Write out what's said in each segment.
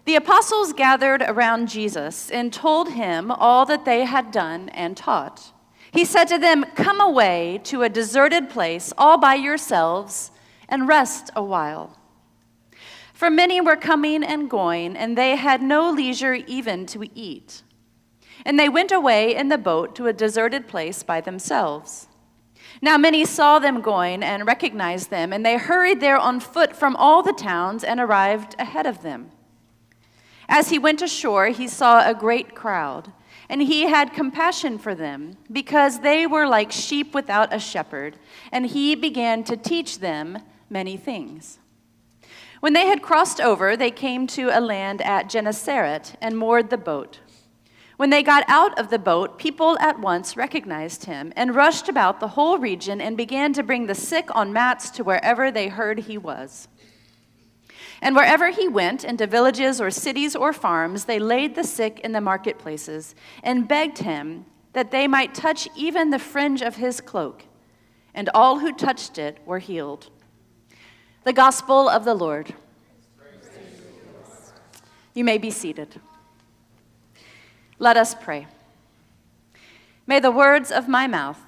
The apostles gathered around Jesus and told him all that they had done and taught. He said to them, "Come away to a deserted place all by yourselves and rest a while." For many were coming and going, and they had no leisure even to eat. And they went away in the boat to a deserted place by themselves. Now many saw them going and recognized them, and they hurried there on foot from all the towns and arrived ahead of them. As he went ashore, he saw a great crowd, and he had compassion for them, because they were like sheep without a shepherd, and he began to teach them many things. When they had crossed over, they came to a land at Gennesaret and moored the boat. When they got out of the boat, people at once recognized him and rushed about the whole region and began to bring the sick on mats to wherever they heard he was. And wherever he went, into villages or cities or farms, they laid the sick in the marketplaces and begged him that they might touch even the fringe of his cloak. And all who touched it were healed. The gospel of the Lord. You may be seated. Let us pray. May the words of my mouth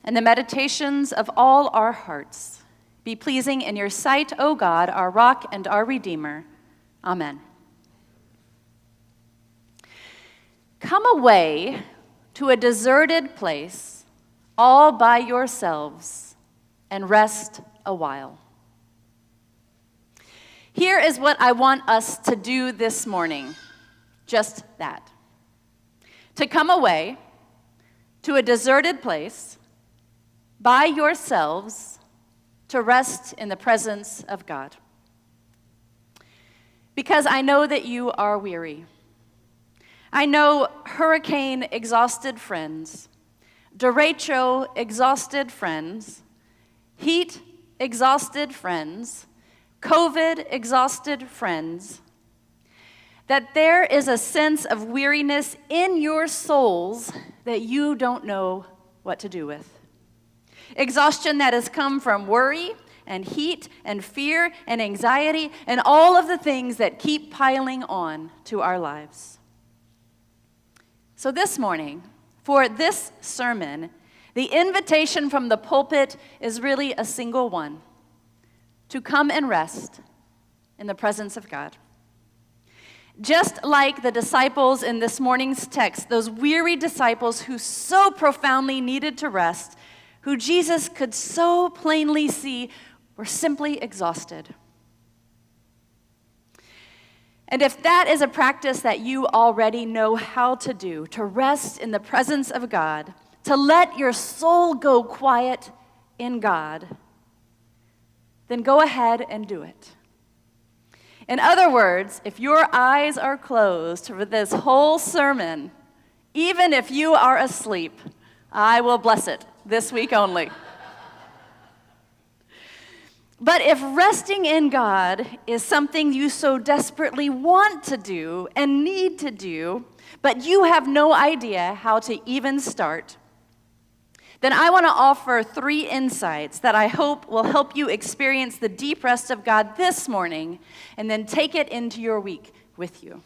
and the meditations of all our hearts be pleasing in your sight, O God, our rock and our Redeemer. Amen. Come away to a deserted place all by yourselves and rest a while. Here is what I want us to do this morning, just that. To come away to a deserted place by yourselves to rest in the presence of God. Because I know that you are weary. I know hurricane-exhausted friends, derecho-exhausted friends, heat-exhausted friends, COVID-exhausted friends, that there is a sense of weariness in your souls that you don't know what to do with. Exhaustion that has come from worry and heat and fear and anxiety and all of the things that keep piling on to our lives. So this morning, for this sermon, the invitation from the pulpit is really a single one: to come and rest in the presence of God. Just like the disciples in this morning's text, those weary disciples who so profoundly needed to rest, who Jesus could so plainly see were simply exhausted. And if that is a practice that you already know how to do, to rest in the presence of God, to let your soul go quiet in God, then go ahead and do it. In other words, if your eyes are closed for this whole sermon, even if you are asleep, I will bless it this week only. But if resting in God is something you so desperately want to do and need to do, but you have no idea how to even start, then I want to offer 3 insights that I hope will help you experience the deep rest of God this morning and then take it into your week with you.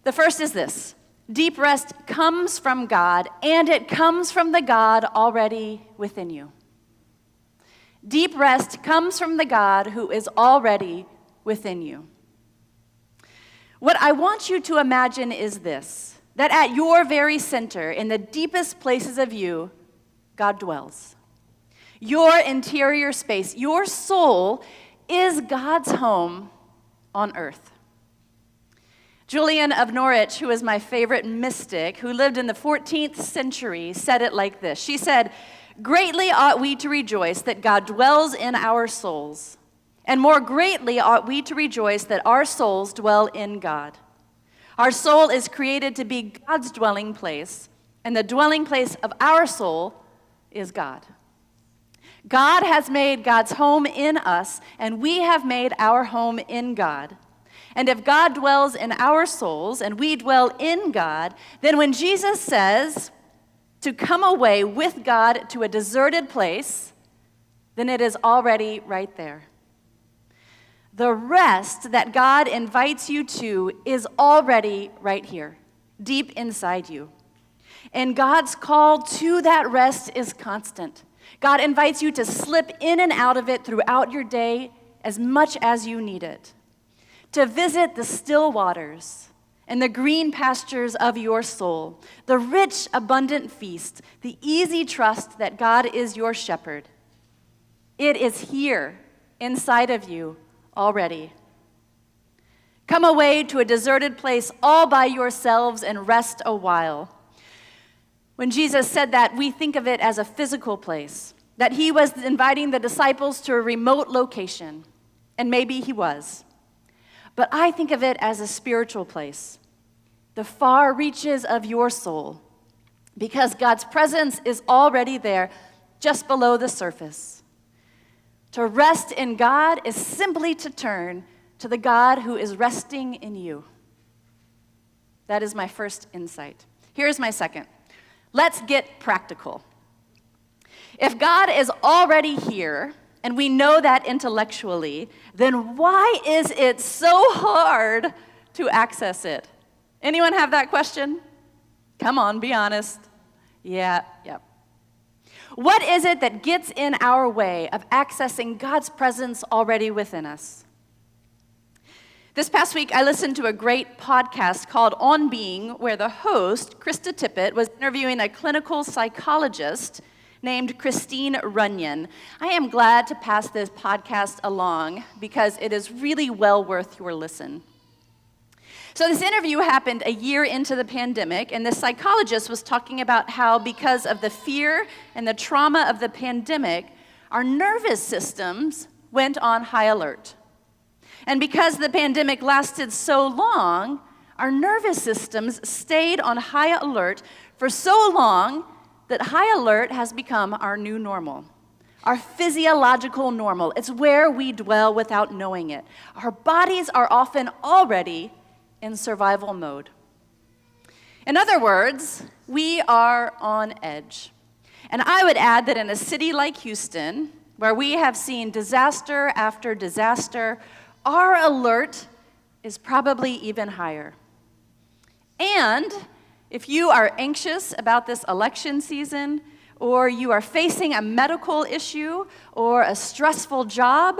The first is this: deep rest comes from God, and it comes from the God already within you. Deep rest comes from the God who is already within you. What I want you to imagine is this: that at your very center, in the deepest places of you, God dwells. Your interior space, your soul, is God's home on earth. Julian of Norwich, who is my favorite mystic, who lived in the 14th century, said it like this. She said, "Greatly ought we to rejoice that God dwells in our souls, and more greatly ought we to rejoice that our souls dwell in God. Our soul is created to be God's dwelling place, and the dwelling place of our soul is God. God has made God's home in us, and we have made our home in God. And if God dwells in our souls and we dwell in God, then when Jesus says to come away with God to a deserted place, then it is already right there. The rest that God invites you to is already right here, deep inside you. And God's call to that rest is constant. God invites you to slip in and out of it throughout your day as much as you need it. To visit the still waters and the green pastures of your soul, the rich, abundant feast, the easy trust that God is your shepherd. It is here, inside of you, already. Come away to a deserted place all by yourselves and rest a while. When Jesus said that, we think of it as a physical place, that he was inviting the disciples to a remote location, and maybe he was. But I think of it as a spiritual place, the far reaches of your soul, because God's presence is already there, just below the surface. To rest in God is simply to turn to the God who is resting in you. That is my first insight. Here's my second. Let's get practical. If God is already here, and we know that intellectually, then why is it so hard to access it? Anyone have that question? Come on, be honest. Yeah. What is it that gets in our way of accessing God's presence already within us? This past week, I listened to a great podcast called On Being, where the host, Krista Tippett, was interviewing a clinical psychologist named Christine Runyon. I am glad to pass this podcast along because it is really well worth your listen. So this interview happened a year into the pandemic, and this psychologist was talking about how because of the fear and the trauma of the pandemic, our nervous systems went on high alert. And because the pandemic lasted so long, our nervous systems stayed on high alert for so long that high alert has become our new normal, our physiological normal. It's where we dwell without knowing it. Our bodies are often already in survival mode. In other words, we are on edge. And I would add that in a city like Houston, where we have seen disaster after disaster, our alert is probably even higher. And if you are anxious about this election season, or you are facing a medical issue, or a stressful job,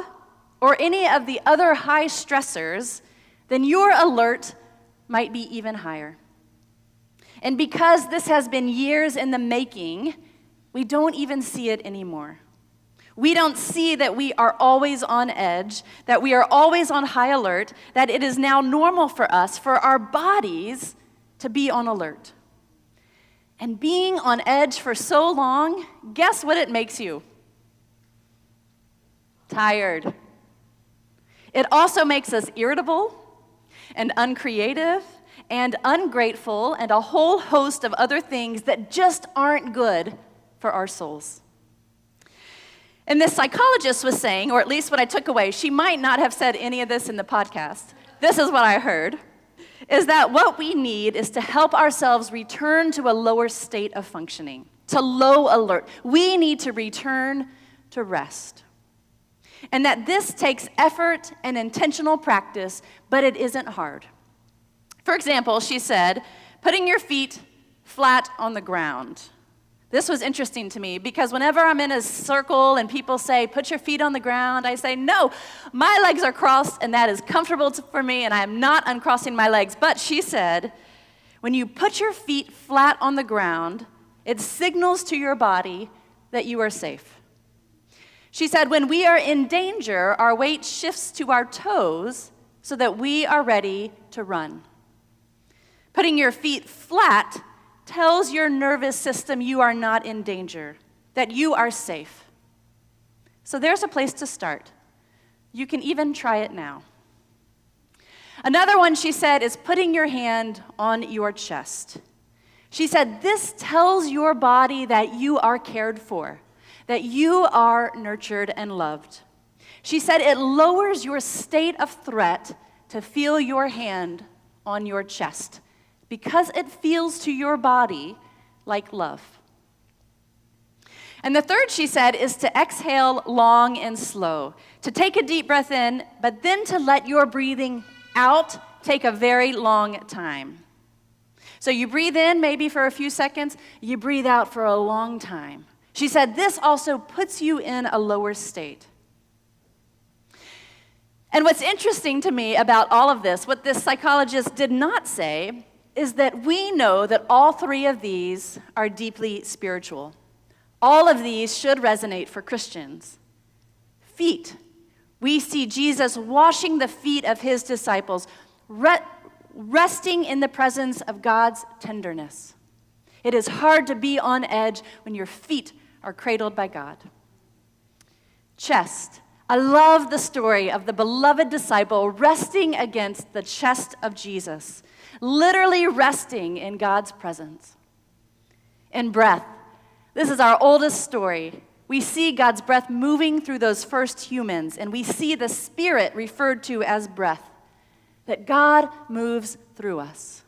or any of the other high stressors, then your alert might be even higher. And because this has been years in the making, we don't even see it anymore. We don't see that we are always on edge, that we are always on high alert, that it is now normal for us, for our bodies, to be on alert. And being on edge for so long, guess what it makes you? Tired. It also makes us irritable and uncreative and ungrateful and a whole host of other things that just aren't good for our souls. And this psychologist was saying, or at least what I took away, she might not have said any of this in the podcast. This is what I heard, is that what we need is to help ourselves return to a lower state of functioning, to low alert. We need to return to rest. And that this takes effort and intentional practice, but it isn't hard. For example, she said, putting your feet flat on the ground. This was interesting to me because whenever I'm in a circle and people say, put your feet on the ground, I say, no, my legs are crossed and that is comfortable for me and I am not uncrossing my legs. But she said, when you put your feet flat on the ground, it signals to your body that you are safe. She said, when we are in danger, our weight shifts to our toes so that we are ready to run. Putting your feet flat tells your nervous system you are not in danger, that you are safe. So there's a place to start. You can even try it now. Another one, she said, is putting your hand on your chest. She said, this tells your body that you are cared for, that you are nurtured and loved. She said it lowers your state of threat to feel your hand on your chest, because it feels to your body like love. And the third, she said, is to exhale long and slow, to take a deep breath in, but then to let your breathing out take a very long time. So you breathe in maybe for a few seconds, you breathe out for a long time. She said this also puts you in a lower state. And what's interesting to me about all of this, what this psychologist did not say, is that we know that all three of these are deeply spiritual. All of these should resonate for Christians. Feet. We see Jesus washing the feet of his disciples, resting in the presence of God's tenderness. It is hard to be on edge when your feet are cradled by God. Chest. I love the story of the beloved disciple resting against the chest of Jesus, literally resting in God's presence. And breath. This is our oldest story. We see God's breath moving through those first humans, and we see the Spirit referred to as breath, that God moves through us.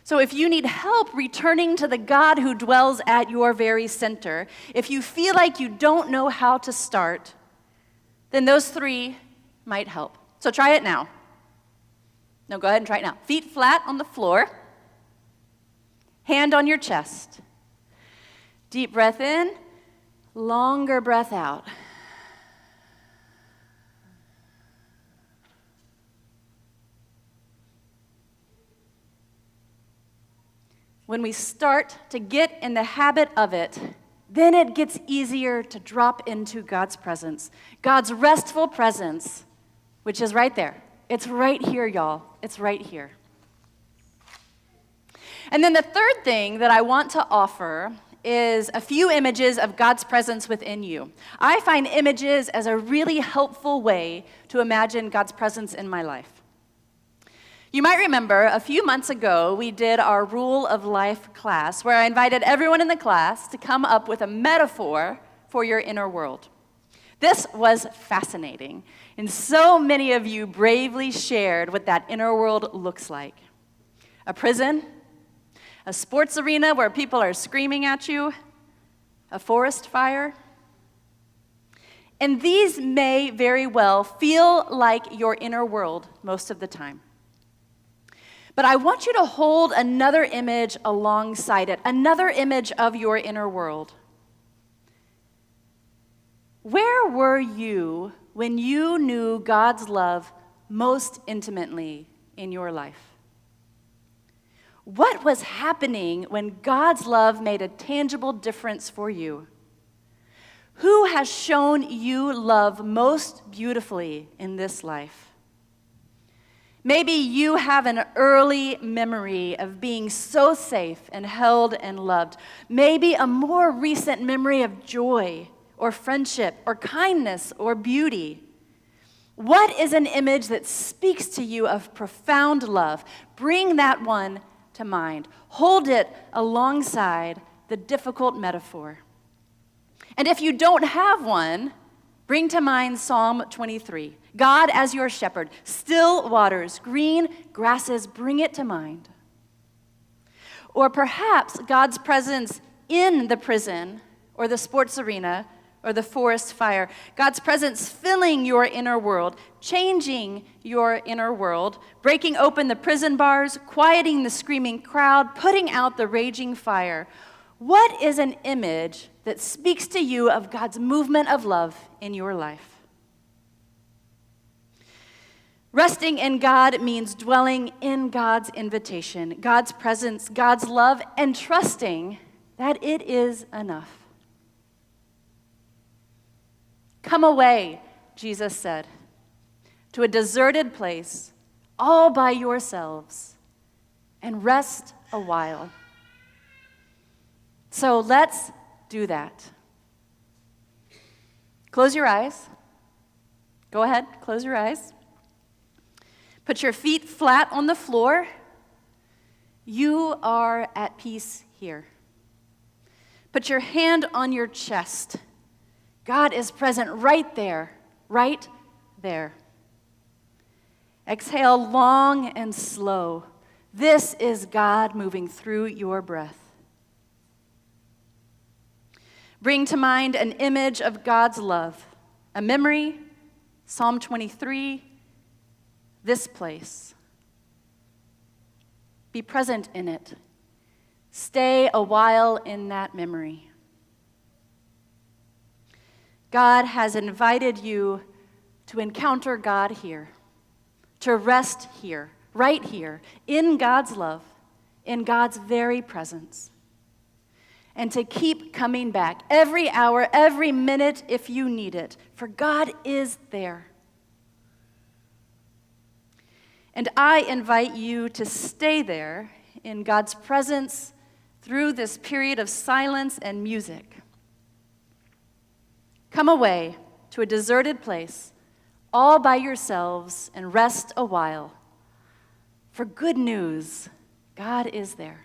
So if you need help returning to the God who dwells at your very center, if you feel like you don't know how to start, then those three might help. So try it now. No, go ahead and try it now. Feet flat on the floor, hand on your chest. Deep breath in, longer breath out. When we start to get in the habit of it, then it gets easier to drop into God's presence, God's restful presence, which is right there. It's right here, y'all. It's right here. And then the third thing that I want to offer is a few images of God's presence within you. I find images as a really helpful way to imagine God's presence in my life. You might remember a few months ago, we did our Rule of Life class, where I invited everyone in the class to come up with a metaphor for your inner world. This was fascinating, and so many of you bravely shared what that inner world looks like. A prison, a sports arena where people are screaming at you, a forest fire. And these may very well feel like your inner world most of the time. But I want you to hold another image alongside it, another image of your inner world. Where were you when you knew God's love most intimately in your life? What was happening when God's love made a tangible difference for you? Who has shown you love most beautifully in this life? Maybe you have an early memory of being so safe and held and loved. Maybe a more recent memory of joy or friendship or kindness or beauty. What is an image that speaks to you of profound love? Bring that one to mind. Hold it alongside the difficult metaphor. And if you don't have one, bring to mind Psalm 23. God as your shepherd, still waters, green grasses, bring it to mind. Or perhaps God's presence in the prison or the sports arena or the forest fire. God's presence filling your inner world, changing your inner world, breaking open the prison bars, quieting the screaming crowd, putting out the raging fire. What is an image that speaks to you of God's movement of love in your life? Resting in God means dwelling in God's invitation, God's presence, God's love, and trusting that it is enough. Come away, Jesus said, to a deserted place all by yourselves and rest a while. So let's do that. Close your eyes. Go ahead, close your eyes. Put your feet flat on the floor. You are at peace here. Put your hand on your chest. God is present right there, right there. Exhale long and slow. This is God moving through your breath. Bring to mind an image of God's love, a memory, Psalm 23, this place. Be present in it. Stay a while in that memory. God has invited you to encounter God here, to rest here, right here, in God's love, in God's very presence, and to keep coming back every hour, every minute if you need it, for God is there. And I invite you to stay there in God's presence through this period of silence and music. Come away to a deserted place, all by yourselves, and rest a while. For good news, God is there.